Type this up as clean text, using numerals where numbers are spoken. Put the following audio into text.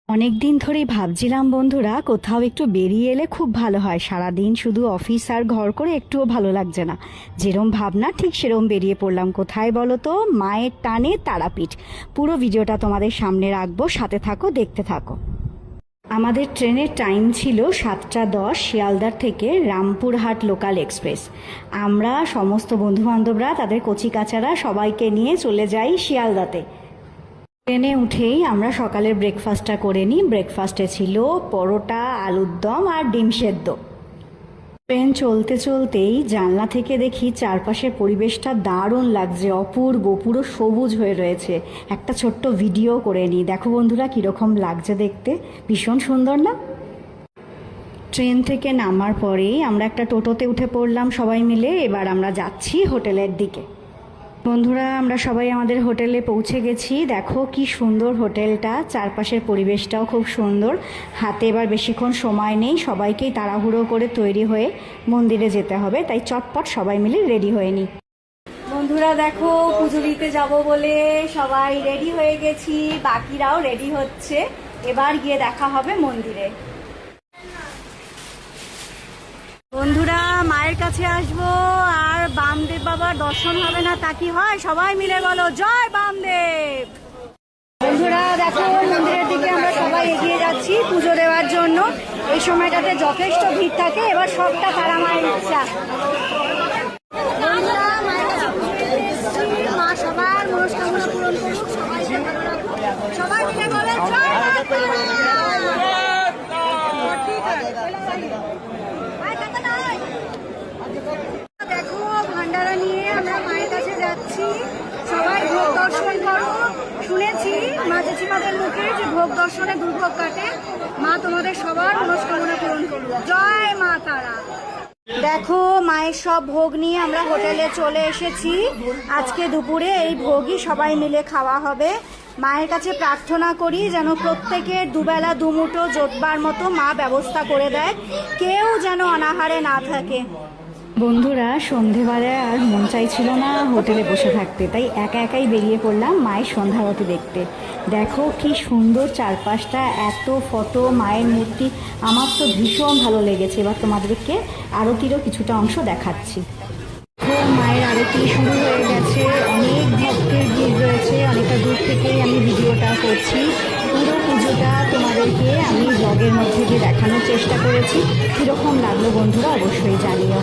অনেক দিন ধরেই ভাবছিলাম বন্ধুরা, কোথাও একটু বেরিয়ে এলে খুব ভালো হয়। সারাদিন শুধু অফিস আর ঘর করে একটুও ভালো লাগছে না। যেরম ভাবনা ঠিক সেরম বেরিয়ে পড়লাম। কোথায় বলো তো? মায়ের টানে তারাপীঠ। পুরো ভিডিওটা তোমাদের সামনে রাখবো, সাথে থাকো, দেখতে থাকো। আমাদের ট্রেনের টাইম ছিল 7:10 শিয়ালদার থেকে রামপুরহাট লোকাল এক্সপ্রেস। আমরা সমস্ত বন্ধুবান্ধবরা, তাদের কচিকাচারা সবাইকে নিয়ে চলে যাই শিয়ালদাতে। ট্রেনে উঠেই আমরা সকালের ব্রেকফাস্টটা করে নিই। ব্রেকফাস্টে ছিল পরোটা, আলুর দম আর ডিম সেদ্ধ। ট্রেন চলতে চলতেই জানলা থেকে দেখি চারপাশের পরিবেশটা দারুণ লাগছে, অপূর্ব, পুরো সবুজ হয়ে রয়েছে। একটা ছোট্ট ভিডিও করে নিই, দেখো বন্ধুরা কীরকম লাগছে দেখতে, ভীষণ সুন্দর না? ট্রেন থেকে নামার পরেই আমরা একটা টোটোতে উঠে পড়লাম সবাই মিলে। এবার আমরা যাচ্ছি হোটেলের দিকে। বন্ধুরা, আমরা সবাই আমাদের হোটেলে পৌঁছে গেছি। দেখো কি সুন্দর হোটেলটা, চারপাশের পরিবেশটাও খুব সুন্দর। হাতে এবার বেশিক্ষণ সময় নেই, সবাইকেই তাড়াহুড়ো করে তৈরি হয়ে মন্দিরে যেতে হবে, তাই চটপট সবাই মিলে রেডি হয়ে নিই। বন্ধুরা দেখো, পুজো দিতে যাব বলে সবাই রেডি হয়ে গেছি, বাকিরাও রেডি হচ্ছে। এবার গিয়ে দেখা হবে মন্দিরে। বন্ধুরা, মায়ের কাছে আসবো আর বামদেব বাবার দর্শন হবে না তা কি হয়? সবাই মিলে বলো জয় বামদেব। বন্ধুরা দেখো, মন্দিরের দিকে আমরা সবাই এগিয়ে যাচ্ছি পুজো দেওয়ার জন্য। এই সময়টাতে যথেষ্ট ভিড় থাকে, এবার সবটা তারা মায়ের ইচ্ছা। মা সবার মনস্কামনা পূরণ করুক, সবাই মিলে বলে জয় বামদেব। দেখো, ভান্ডারা নিয়ে আমরা মায়ের কাছে যাচ্ছি। সবাই ভোগ দর্শন করো। শুনেছি মা জেঠিমাদের মুখে যে ভোগ দর্শনে দুর্ভোগ কাটে। মা তোমাদের সবার মনস্কামনা পূরণ করুক, জয় মা তারা। দেখো, মায়ের সব ভোগ নিয়ে আমরা হোটেলে চলে এসেছি। আজকে দুপুরে এই ভোগই সবাই মিলে খাওয়া হবে। মায়ের কাছে প্রার্থনা করি যেন প্রত্যেকের দুবেলা দুমুঠো জোটবার মতো মা ব্যবস্থা করে দেয়, কেউ যেন অনাহারে না থাকে। বন্ধুরা, সন্ধেবেলায় আর মন চাইছিল না হোটেলে বসে থাকতে, তাই একা একাই বেরিয়ে পড়লাম মায়ের সন্ধ্যারতি দেখতে। দেখো কি সুন্দর চারপাশটা, এত ফটো, মায়ের মূর্তি, আমার তো ভীষণ ভালো লেগেছে। এবার তোমাদেরকে আরতিরও কিছুটা অংশ দেখাচ্ছি। মায়ের আরতি শুরু হয়ে গেছে, অনেক ভক্তের ভিড় রয়েছে। অনেকটা দূর থেকেই আমি ভিডিওটা করছি। পুরো পুজোটা তোমাদেরকে আমি ব্লগের মধ্যে দিয়ে দেখানোর চেষ্টা করেছি। কীরকম লাগলো বন্ধুরা অবশ্যই জানিও।